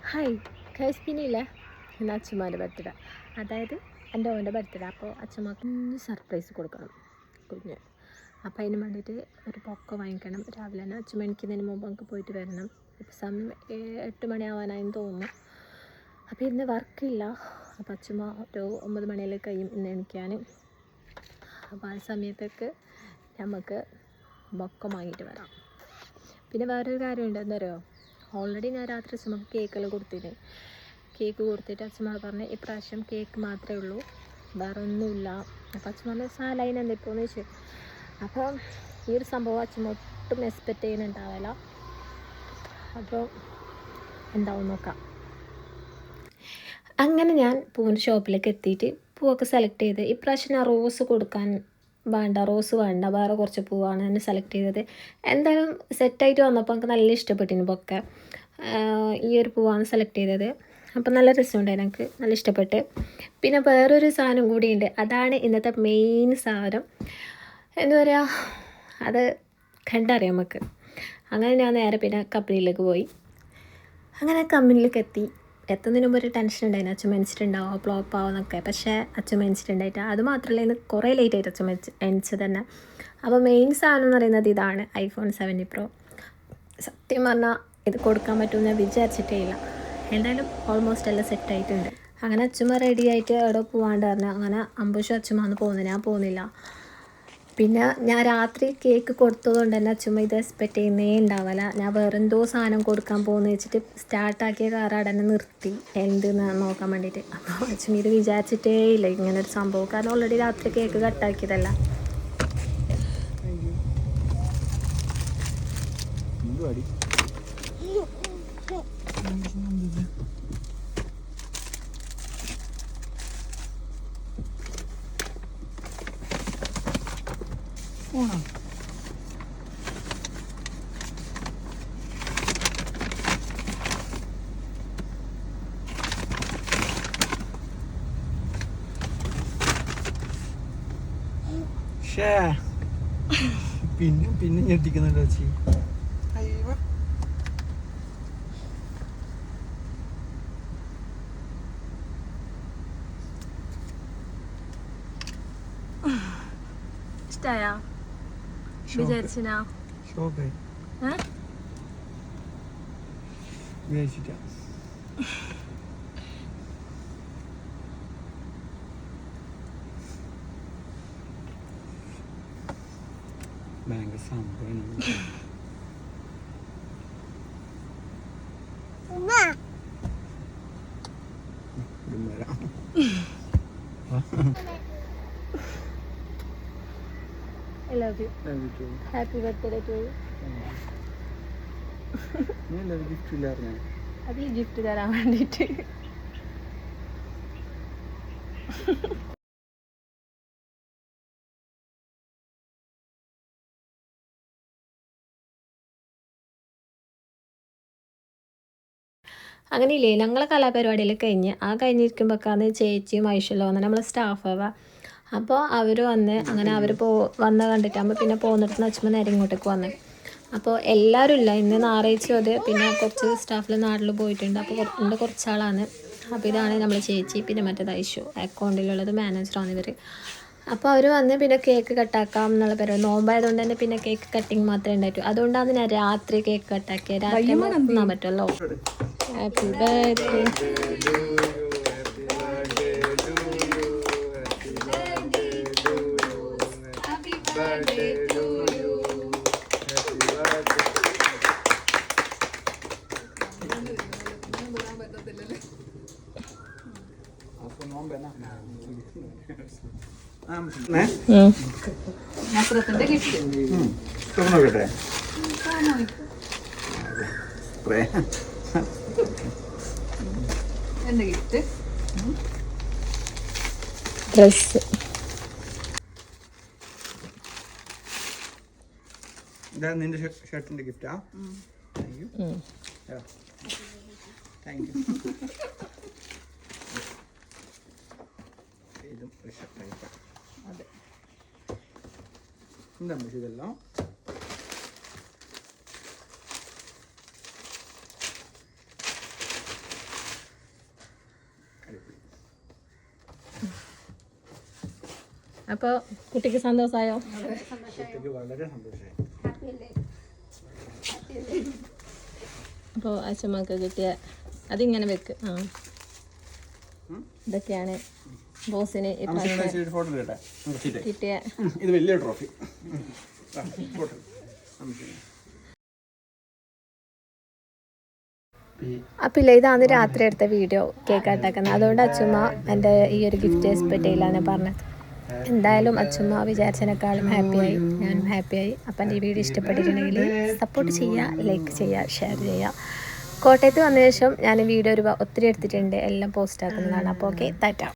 Hi guys, പിന്നെയില്ലേ ഇന്ന് അച്ഛമ്മേൻ്റെ birthday, അതായത് എൻ്റെ ഓൻ്റെ ബർത്ത്ഡേ. അപ്പോൾ അച്ഛമ്മക്ക് സർപ്രൈസ് കൊടുക്കണം കുഞ്ഞ്. അപ്പോൾ അതിന് വേണ്ടിയിട്ട് ഒരു പൊക്ക വാങ്ങിക്കണം. രാവിലെ തന്നെ അച്ഛമ്മ എണിക്കുന്നതിന് മുമ്പ് നമുക്ക് പോയിട്ട് വരണം. ഇപ്പോൾ സമയം 8 മണിയാവാനായെന്ന് തോന്നുന്നു. അപ്പോൾ ഇന്ന് വർക്കില്ല. അപ്പോൾ അച്ഛമ്മ ഒരു 9 മണിയിൽ കഴിയും ഇന്ന് എണിക്കാൻ. അപ്പോൾ ആ സമയത്തേക്ക് നമുക്ക് ബൊക്ക വാങ്ങിയിട്ട് വരാം. പിന്നെ വേറൊരു കാര്യമുണ്ട്, എന്താ പറയുക, ഓൾറെഡി ഞാൻ രാത്രി അച്ഛമ്മക്ക് കേക്കെല്ലാം കൊടുത്തിട്ട് അച്ഛമ്മ പറഞ്ഞ് ഇപ്രാവശ്യം കേക്ക് മാത്രമേ ഉള്ളൂ, വേറെ ഒന്നുമില്ല. അപ്പോൾ അച്ഛമ്മ പറഞ്ഞ സാലൈൻ എന്താ ഇപ്പോൾ എന്ന് ചോദിച്ചു. അപ്പോൾ ഈ ഒരു സംഭവം അച്ഛമ്മ ഒട്ടും എക്സ്പെക്റ്റ് ചെയ്യുന്നുണ്ടാവില്ല. അപ്പോൾ എന്താവും നോക്കാം. അങ്ങനെ ഞാൻ പൂവിൻ്റെ ഷോപ്പിലേക്ക് എത്തിയിട്ട് പൂവൊക്കെ സെലക്ട് ചെയ്ത് ഇപ്രാവശ്യം ഞാൻ റോസ് കൊടുക്കാൻ റോസ് വേണ്ട, വേറെ കുറച്ച് പൂവാണ് ഞാൻ സെലക്ട് ചെയ്തത്. എന്തായാലും സെറ്റായിട്ട് വന്നപ്പോൾ എനിക്ക് നല്ല ഇഷ്ടപ്പെട്ടിരുന്നു പൊക്കെ. ഈ ഒരു പൂവാണ് സെലക്ട് ചെയ്തത്. അപ്പോൾ നല്ല രസമുണ്ടായിരുന്നു, എനിക്ക് നല്ല ഇഷ്ടപ്പെട്ട്. പിന്നെ വേറൊരു സാധനം കൂടിയുണ്ട്, അതാണ് ഇന്നത്തെ മെയിൻ സാധനം. എന്താ പറയുക, അത് കണ്ടറിയാം നമുക്ക്. അങ്ങനെ ഞാൻ നേരെ പിന്നെ കമ്പനിയിലേക്ക് പോയി. അങ്ങനെ കമ്പനിയിലേക്ക് എത്തുന്നതിന് മുമ്പ് ഒരു ടെൻഷൻ ഉണ്ടായിരുന്നു, അച്ഛൻ എണിച്ചിട്ടുണ്ടാവുമോ ഫ്ലോപ്പ് ആവുമെന്നൊക്കെ. പക്ഷേ അച്ഛൻ എണിച്ചിട്ടുണ്ടായിട്ട് അത് മാത്രമല്ല, ഇന്ന് കുറേ ലേറ്റായിട്ട് അച്ഛൻ എണിച്ചത് തന്നെ. അപ്പോൾ മെയിൻ സാധനം എന്ന് പറയുന്നത് ഇതാണ്, iPhone 17 Pro. സത്യം പറഞ്ഞാൽ ഇത് കൊടുക്കാൻ പറ്റുമെന്ന് ഞാൻ വിചാരിച്ചിട്ടേ ഇല്ല. എന്തായാലും ഓൾമോസ്റ്റ് എല്ലാം സെറ്റായിട്ടുണ്ട്. അങ്ങനെ അച്ഛമ്മ റെഡി ആയിട്ട് എവിടെ പോകാണ്ട് പറഞ്ഞു. അങ്ങനെ അമ്പൂഷ അച്ഛമ്മന്ന് പോകുന്നത്, ഞാൻ പോകുന്നില്ല. പിന്നെ ഞാൻ രാത്രി കേക്ക് കൊടുത്തതുകൊണ്ട് തന്നെ അച്ഛമ്മ ഇത് എക്സ്പെക്റ്റ് ചെയ്യുന്നേ ഉണ്ടാവില്ല. ഞാൻ വേറെ എന്തോ സാധനം കൊടുക്കാൻ പോകുന്നു വെച്ചിട്ട് സ്റ്റാർട്ടാക്കിയ കാർ അവിടെ തന്നെ നിർത്തി എന്തെന്ന് നോക്കാൻ വേണ്ടിയിട്ട്. അപ്പോൾ അച്ഛമ്മ ഇത് വിചാരിച്ചിട്ടേ ഇല്ല ഇങ്ങനൊരു സംഭവം. കാരണം ഓൾറെഡി രാത്രി കേക്ക് കട്ടാക്കിയതല്ല. പിന്നെ ഞെട്ടിക്കുന്നുണ്ടോ ചേച്ചി? ഇഷ്ടായോ? വിചാരിച്ചിനാ? വിചാരിച്ചിട്ടാ. ഭയങ്കര സംഭവം. I love you. Love you too. Happy birthday to you. നീ അല്ലേ ഗിഫ്റ്റ് ഇല്ലായിരുന്നു? അത് ഈ ഗിഫ്റ്റ് തരാൻ വേണ്ടിയിട്ട്. അങ്ങനെയില്ലേ, ഞങ്ങളെ കലാപരിപാടിയിൽ കഴിഞ്ഞിരിക്കുമ്പോഴേക്കാണ് ചേച്ചിയും ഐശ്വര്യ വന്ന് നമ്മളെ സ്റ്റാഫാവാ. അപ്പോൾ അവർ വന്ന് അങ്ങനെ അവർ വന്ന് കണ്ടിട്ടാകുമ്പോൾ പിന്നെ പോകുന്നിടത്ത് അച്ഛമ്മ നേരെ ഇങ്ങോട്ടേക്ക് വന്ന്. അപ്പോൾ എല്ലാവരും ഇല്ല, ഇന്ന് ഞായറാഴ്ച അത്. പിന്നെ കുറച്ച് സ്റ്റാഫിൽ നാട്ടിൽ പോയിട്ടുണ്ട്. അപ്പോൾ കുറച്ചാളാണ്. അപ്പോൾ ഇതാണ് നമ്മൾ ചേച്ചി, പിന്നെ മറ്റേത് ഐശു, അക്കൗണ്ടിലുള്ളത് മാനേജറാണ് ഇവർ. അപ്പോൾ അവർ വന്ന് പിന്നെ കേക്ക് കട്ടാക്കാം എന്നുള്ള പരിപാടി. നോമ്പായതുകൊണ്ട് തന്നെ പിന്നെ കേക്ക് കട്ടിങ് മാത്രമേ ഉണ്ടായിട്ടു. അതുകൊണ്ടാണ് ഞാൻ രാത്രി കേക്ക് കട്ടാക്കിയത്. രാത്രി തിന്നാൻ പറ്റുമല്ലോ. Happy birthday. ഡ്രസ് ഇതാ നിന്റെ ഷർട്ടിന്റെ ഗിഫ്റ്റാ? Thank you. Thank you. ഇതും ഷർട്ടായിട്ടാ. അതെ, എന്താ ഇതെല്ലാം? അപ്പോൾ കുട്ടിക്ക് സന്തോഷമായോ? കുട്ടിക്ക് വളരെ സന്തോഷമായി. അപ്പോൾ അച്ഛമ്മക്ക് കിട്ടിയ അതിങ്ങനെ വെക്ക്. ആ ഇതൊക്കെയാണ് ബോസിന് ഇപ്രാവശ്യം ഫോട്ടോ എടുക്കട്ടെ? കിട്ടിയ ഇത് വലിയ ട്രോഫി. അപ്പം ഇല്ല, ഇതാണ് രാത്രി എടുത്ത വീഡിയോ കേക്ക് ഉണ്ടാക്കുന്നത്. അതുകൊണ്ട് അച്ഛമ്മ എൻ്റെ ഈ ഒരു ഗിഫ്റ്റ് എക്സ്പെക്ട് ചെയ്യില്ലാണ് പറഞ്ഞത്. എന്തായാലും അച്ഛമ്മ വിചാരിച്ചതിനേക്കാളും ഹാപ്പിയായി, ഞാനും ഹാപ്പിയായി. അപ്പം എൻ്റെ ഈ വീഡിയോ ഇഷ്ടപ്പെട്ടിട്ടുണ്ടെങ്കിൽ സപ്പോർട്ട് ചെയ്യുക, ലൈക്ക് ചെയ്യുക, ഷെയർ ചെയ്യുക. കോട്ടയത്ത് വന്ന ശേഷം ഞാൻ വീഡിയോ ഒത്തിരി എടുത്തിട്ടുണ്ട്, എല്ലാം പോസ്റ്റ് ആക്കുന്നതാണ്. അപ്പോൾ ഓക്കെ, ടാറ്റ.